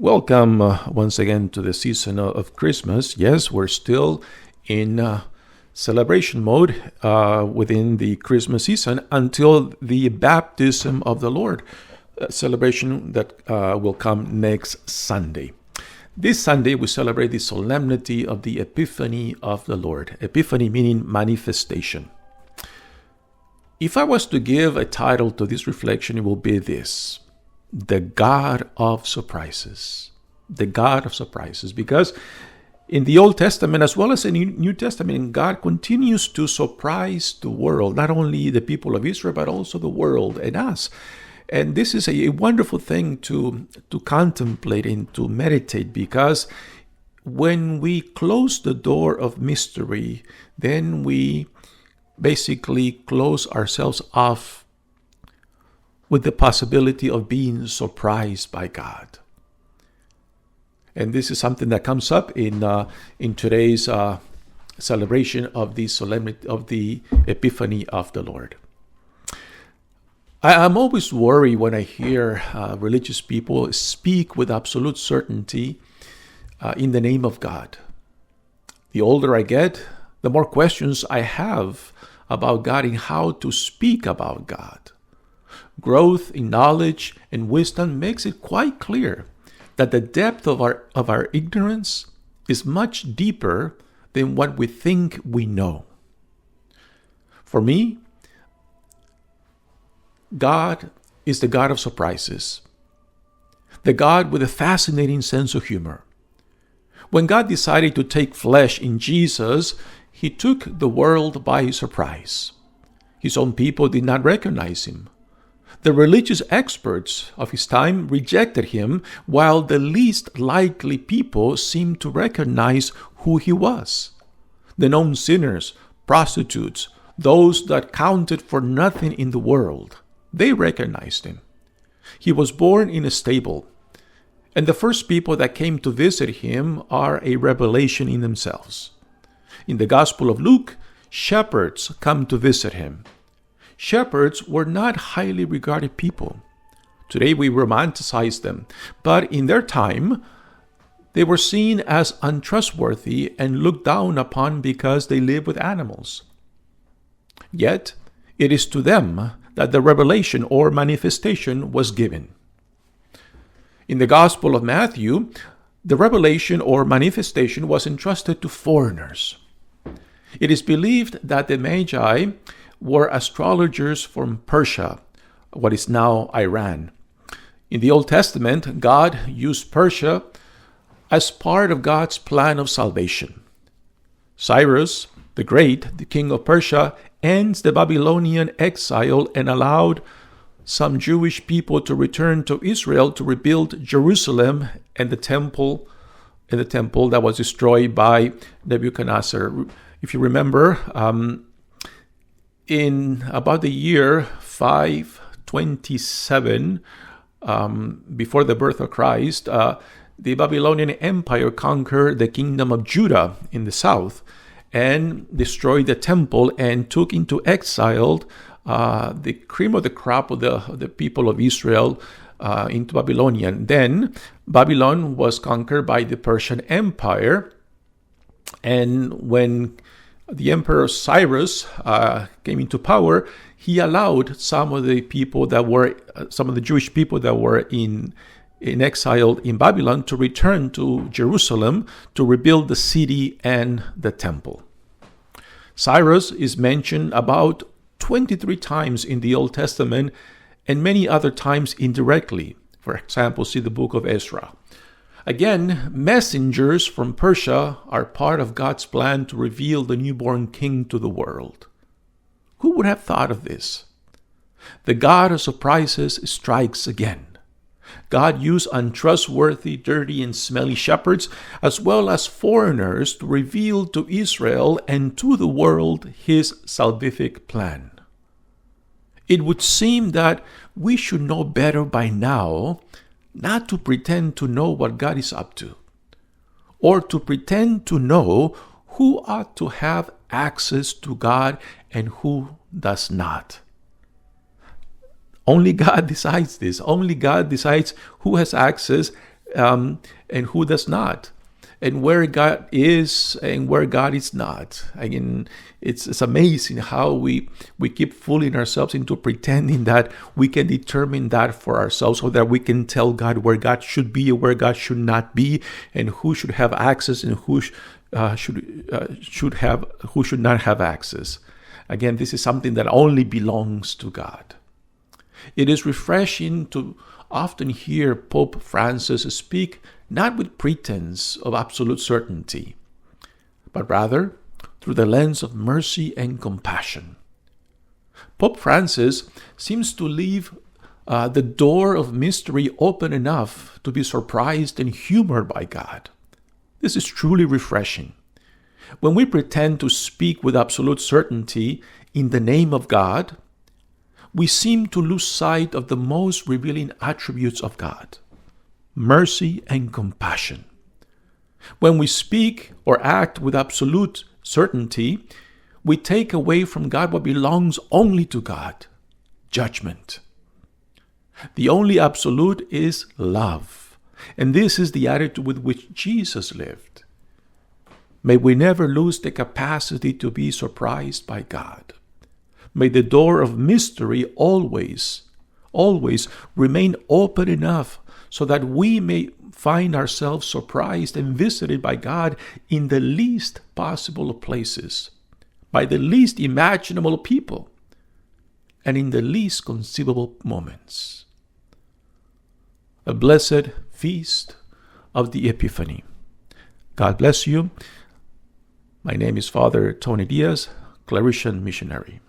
Welcome once again to the season of Christmas. Yes, we're still in celebration mode within the Christmas season until the baptism of the Lord, celebration that will come next Sunday. This Sunday, we celebrate the solemnity of the Epiphany of the Lord. Epiphany meaning manifestation. If I was to give a title to this reflection, it will be this: the God of surprises. The God of surprises. Because in the Old Testament, as well as in the New Testament, God continues to surprise the world, not only the people of Israel, but also the world and us. And this is a wonderful thing to contemplate and to meditate, because when we close the door of mystery, then we basically close ourselves off with the possibility of being surprised by God. And this is something that comes up in today's celebration of the solemnity of the Epiphany of the Lord. I'm always worried when I hear religious people speak with absolute certainty in the name of God. The older I get, the more questions I have about God and how to speak about God. Growth in knowledge and wisdom makes it quite clear that the depth of our ignorance is much deeper than what we think we know. For me, God is the God of surprises, the God with a fascinating sense of humor. When God decided to take flesh in Jesus, He took the world by surprise. His own people did not recognize Him. The religious experts of his time rejected him, while the least likely people seemed to recognize who he was. The known sinners, prostitutes, those that counted for nothing in the world, they recognized him. He was born in a stable, and the first people that came to visit him are a revelation in themselves. In the Gospel of Luke, shepherds come to visit him. Shepherds were not highly regarded people. Today we romanticize them, but in their time, they were seen as untrustworthy and looked down upon because they lived with animals. Yet, it is to them that the revelation or manifestation was given. In the Gospel of Matthew, the revelation or manifestation was entrusted to foreigners. It is believed that the Magi were astrologers from Persia, what is now Iran. In the Old Testament, God used Persia as part of God's plan of salvation. Cyrus the Great, the king of Persia, ends the Babylonian exile and allowed some Jewish people to return to Israel to rebuild Jerusalem and the temple that was destroyed by Nebuchadnezzar. If you remember, in about the year 527, before the birth of Christ, the Babylonian Empire conquered the kingdom of Judah in the south and destroyed the temple and took into exile the cream of the crop of the people of Israel into Babylonian. Then Babylon was conquered by the Persian Empire, and when the Emperor Cyrus came into power, he allowed some of the Jewish people that were in exile in Babylon to return to Jerusalem to rebuild the city and the temple. Cyrus is mentioned about 23 times in the Old Testament and many other times indirectly. For example, see the book of Ezra. Again, messengers from Persia are part of God's plan to reveal the newborn king to the world. Who would have thought of this? The God of surprises strikes again. God used untrustworthy, dirty, and smelly shepherds, as well as foreigners, to reveal to Israel and to the world His salvific plan. It would seem that we should know better by now not to pretend to know what God is up to, or to pretend to know who ought to have access to God and who does not. Only God decides this. Only God decides who has access, and who does not, and where God is and where God is not. Again, it's amazing how we keep fooling ourselves into pretending that we can determine that for ourselves, so that we can tell God where God should be and where God should not be, and who should have access and who should not have access. Again, this is something that only belongs to God. It is refreshing to often hear Pope Francis speak not with pretense of absolute certainty, but rather through the lens of mercy and compassion. Pope Francis seems to leave the door of mystery open enough to be surprised and humored by God. This is truly refreshing. When we pretend to speak with absolute certainty in the name of God, we seem to lose sight of the most revealing attributes of God: mercy and compassion. When we speak or act with absolute certainty, we take away from God what belongs only to God: judgment. The only absolute is love, and this is the attitude with which Jesus lived. May we never lose the capacity to be surprised by God. May the door of mystery always remain open enough so that we may find ourselves surprised and visited by God in the least possible of places, by the least imaginable people, and in the least conceivable moments. A blessed feast of the Epiphany. God bless you. My name is Father Tony Diaz, Claretian Missionary.